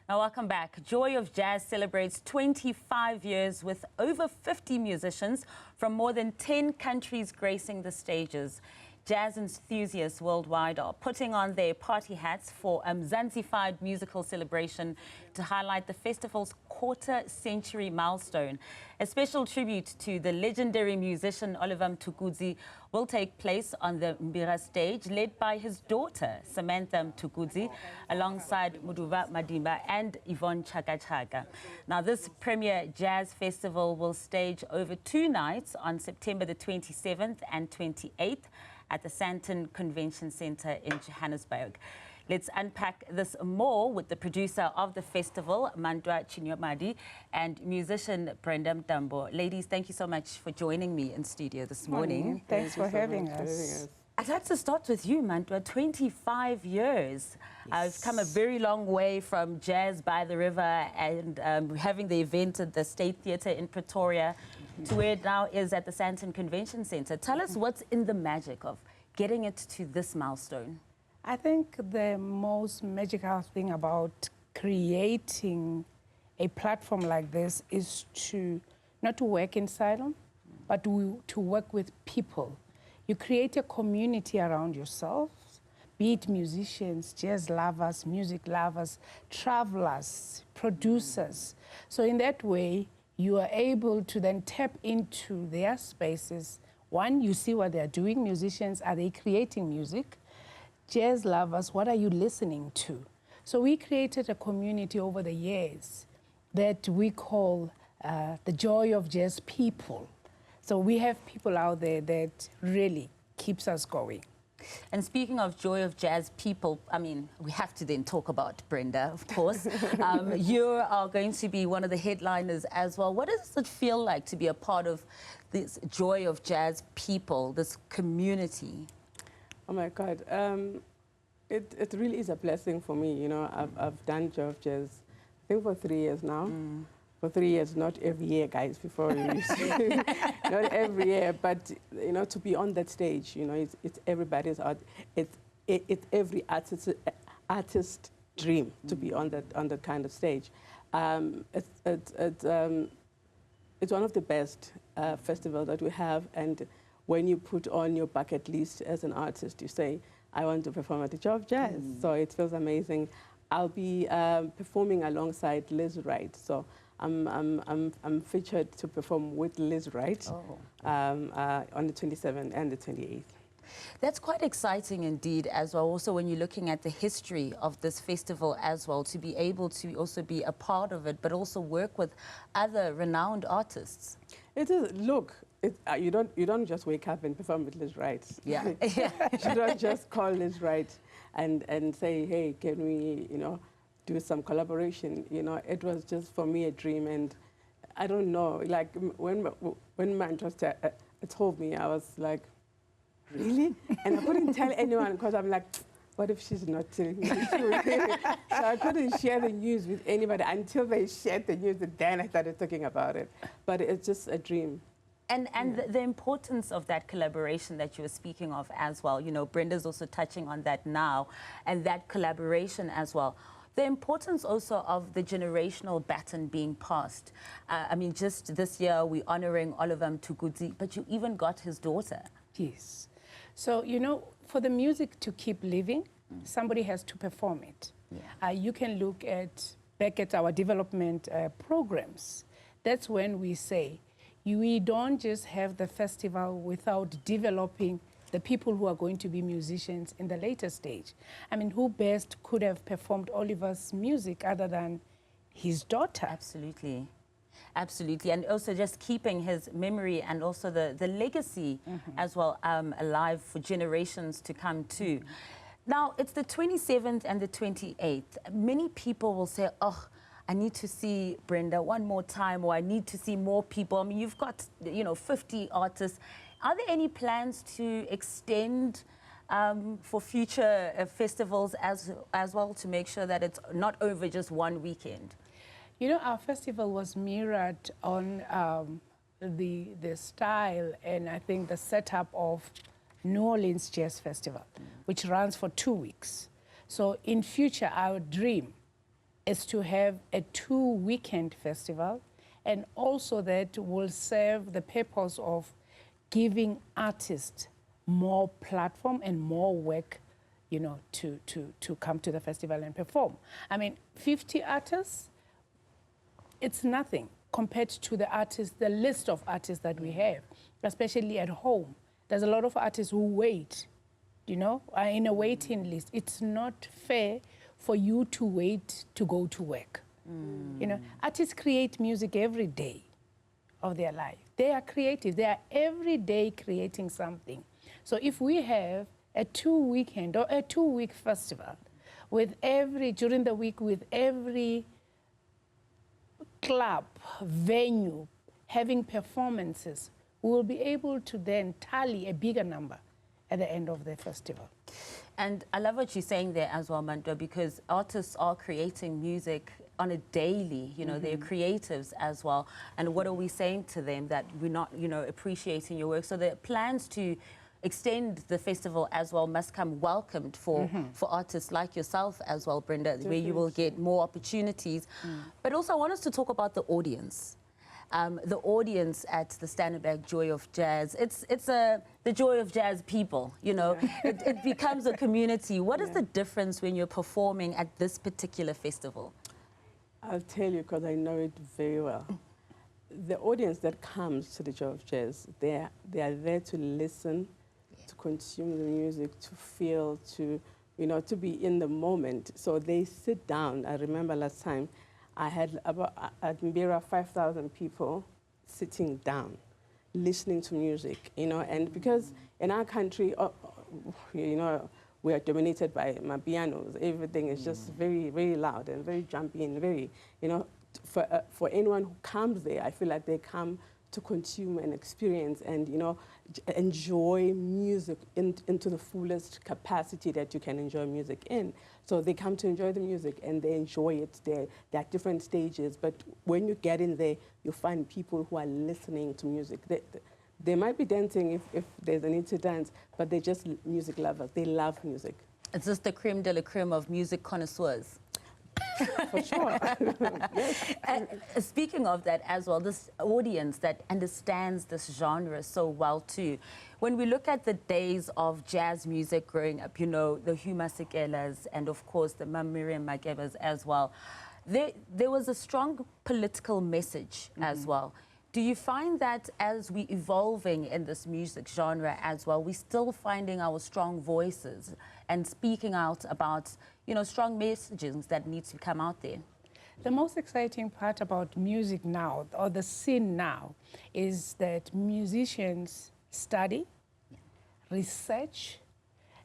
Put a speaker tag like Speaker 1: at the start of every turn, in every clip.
Speaker 1: Now, welcome back. Joy of Jazz celebrates 25 years with over 50 musicians from more than 10 countries gracing the stages. Jazz enthusiasts worldwide are putting on their party hats for a Mzansified musical celebration to highlight the festival's quarter-century milestone. A special tribute to the legendary musician Oliver Mtukudzi will take place on the Mbira stage, led by his daughter, Sandton Mtukudzi, alongside Mantwa Chinoamadi and Yvonne Chaka. Now, this premier jazz festival will stage over 2 nights on September the 27th and 28th at the Sandton Convention Centre in Johannesburg. Let's unpack this more with the producer of the festival, Mantwa Chinoamadi, and musician Brenda Mntambo. Ladies, thank you so much for joining me in studio this morning.
Speaker 2: Thanks for having us.
Speaker 1: I'd like to start with you, Mantwa. 25 years. Yes. I've come a very long way from Jazz by the River and having the event at the State Theatre in Pretoria to where it now is at the Sandton Convention Centre. Tell us what's in the magic of getting it to this milestone.
Speaker 2: I think the most magical thing about creating a platform like this is to not to work in silence, but to work with people. You create a community around yourself, be it musicians, jazz lovers, music lovers, travelers, producers. So in that way, you are able to then tap into their spaces. One, you see what they're doing. Musicians, are they creating music? Jazz lovers, what are you listening to? So we created a community over the years that we call the Joy of Jazz people. So we have people out there that really keeps us going.
Speaker 1: And speaking of Joy of Jazz people, I mean, we have to then talk about Brenda, of course. You are going to be one of the headliners as well. What does it feel like to be a part of this Joy of Jazz people, this community?
Speaker 3: Oh my God, it really is a blessing for me. You know, I've done Joy of Jazz, I think for 3 years now. For 3 years, not every year, guys, before you see. Not every year, but, you know, to be on that stage, you know, it's everybody's art. It's every artist dream to be on that kind of stage. It's one of the best festivals that we have, and when you put on your bucket list as an artist, you say, I want to perform at the Joy of Jazz. So it feels amazing. I'll be performing alongside Liz Wright. So I'm featured to perform with Liz Wright on the 27th and the 28th.
Speaker 1: That's quite exciting indeed as well. Also, when you're looking at the history of this festival as well, to be able to also be a part of it, but also work with other renowned artists. It is.
Speaker 3: Look, you don't just wake up and perform with Liz Wright.
Speaker 1: Yeah.
Speaker 3: You don't just call Liz Wright and say, hey, can we, you know, do some collaboration. You know, it was just for me a dream, and I don't know, like when Mantwa told me, I was like, really? And I couldn't tell anyone because I'm like, what if she's not telling me the truth? So I couldn't share the news with anybody until they shared the news, and then I started talking about it. But it's just a dream.
Speaker 1: And the importance of that collaboration that you were speaking of as well, you know, Brenda's also touching on that now, and that collaboration as well. The importance also of the generational baton being passed. I mean, just this year we're honoring Oliver Mtukudzi, but you even got his daughter.
Speaker 2: Yes. So, you know, for the music to keep living, somebody has to perform it. Yeah. You can look back at our development programs. That's when we say, we don't just have the festival without developing the people who are going to be musicians in the later stage. I mean, who best could have performed Oliver's music other than his daughter?
Speaker 1: Absolutely. Absolutely. And also just keeping his memory and also the legacy as well alive for generations to come too. Now, it's the 27th and the 28th. Many people will say, oh, I need to see Brenda one more time, or I need to see more people. I mean, you've got, you know, 50 artists. Are there any plans to extend for future festivals as well, to make sure that it's not over just one weekend?
Speaker 2: You know, our festival was mirrored on the style and I think the setup of New Orleans Jazz Festival, which runs for 2 weeks. So in future, our dream is to have a 2-weekend festival, and also that will serve the purpose of giving artists more platform and more work, you know, to come to the festival and perform. I mean, 50 artists, it's nothing compared to the artists, the list of artists that we have, especially at home. There's a lot of artists who wait, you know, are in a waiting list. It's not fair for you to wait to go to work. You know, artists create music every day of their life. They are creative. They are every day creating something. So if we have a 2-weekend or a 2-week festival with during the week with every club, venue, having performances, we will be able to then tally a bigger number at the end of the festival.
Speaker 1: And I love what you're saying there as well, Mantwa, because artists are creating music on a daily, you know, they're creatives as well. And what are we saying to them? That we're not, you know, appreciating your work. So the plans to extend the festival as well must come welcomed for artists like yourself as well, Brenda,
Speaker 3: Definitely.
Speaker 1: where you will get more opportunities. But also I want us to talk about the audience. The audience at the Standerberg Joy of Jazz. It's the Joy of Jazz people, you know. Yeah. It becomes a community. What is the difference when you're performing at this particular festival?
Speaker 3: I'll tell you, because I know it very well. The audience that comes to the Joy of Jazz, they are there to listen, to consume the music, to feel, to, you know, to be in the moment. So they sit down. I remember last time I had about, at Mbira, 5,000 people sitting down, listening to music, you know, and because in our country, you know, we are dominated by mapianos. Everything is just very, very loud and very jumpy and very, you know, for anyone who comes there, I feel like they come to consume and experience and, you know, enjoy music into the fullest capacity that you can enjoy music in. So they come to enjoy the music and they enjoy it. There are different stages, but when you get in there, you find people who are listening to music. They might be dancing if there's a need to dance, but they're just music lovers. They love music.
Speaker 1: It's just the creme de la creme of music connoisseurs.
Speaker 3: For sure. Yes.
Speaker 1: And speaking of that as well, this audience that understands this genre so well too. When we look at the days of jazz music growing up, you know, the Hugh Masikelas and of course the Miriam Makebas as well, there was a strong political message as well. Do you find that as we're evolving in this music genre as well, we're still finding our strong voices and speaking out about, you know, strong messages that need to come out there?
Speaker 2: The most exciting part about music now, or the scene now, is that musicians study, research.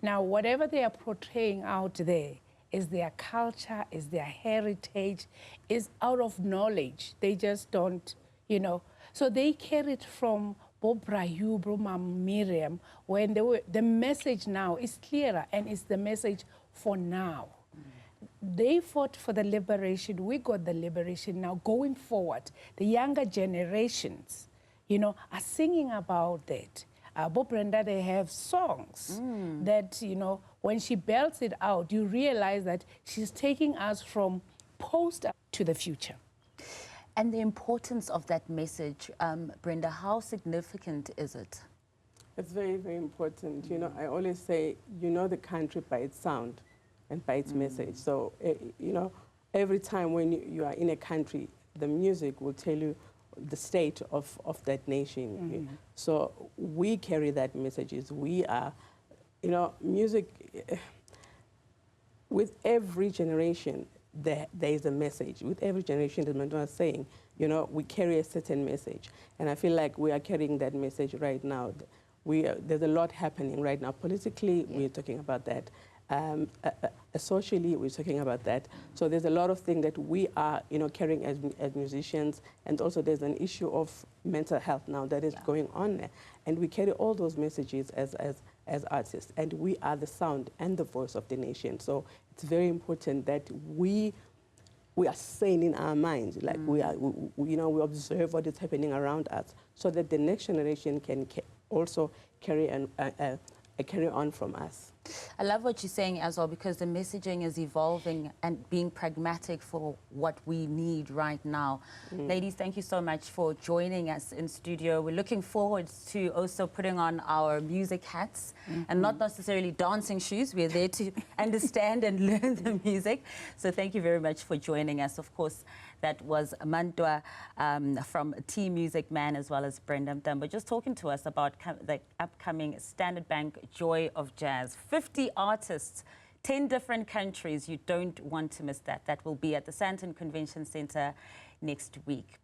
Speaker 2: Now, whatever they are portraying out there is their culture, is their heritage, is out of knowledge. They just don't, you know. So they carry it from Bob Brayu, Broma Miriam, when the message now is clearer and it's the message for now. They fought for the liberation. We got the liberation. Now going forward, the younger generations, you know, are singing about that. Bob Brenda, they have songs that, you know, when she belts it out, you realize that she's taking us from post to the future.
Speaker 1: And the importance of that message, Brenda, how significant is it?
Speaker 3: It's very, very important. You know, I always say, you know the country by its sound and by its message. So, you know, every time when you are in a country, the music will tell you the state of that nation. So we carry that messages. We are, you know, music, with every generation, there is a message. With every generation, as Mantwa was saying, you know, we carry a certain message. And I feel like we are carrying that message right now. There's a lot happening right now. Politically, we're talking about that. Socially, we're talking about that. So there's a lot of things that we are, you know, carrying as musicians. And also there's an issue of mental health now that is going on there. And we carry all those messages as artists. And we are the sound and the voice of the nation. So it's very important that we are sane in our minds. Like we you know, we observe what is happening around us so that the next generation can also carry on from us.
Speaker 1: I love what you're saying as well, because the messaging is evolving and being pragmatic for what we need right now. Ladies, thank you so much for joining us in studio. We're looking forward to also putting on our music hats and not necessarily dancing shoes. We're there to understand and learn the music. So thank you very much for joining us. Of course, that was Mantwa from Team Music Man, as well as Brenda Mntambo, just talking to us about the upcoming Standard Bank Joy of Jazz. 50 artists, 10 different countries. You don't want to miss that. That will be at the Sandton Convention Centre next week.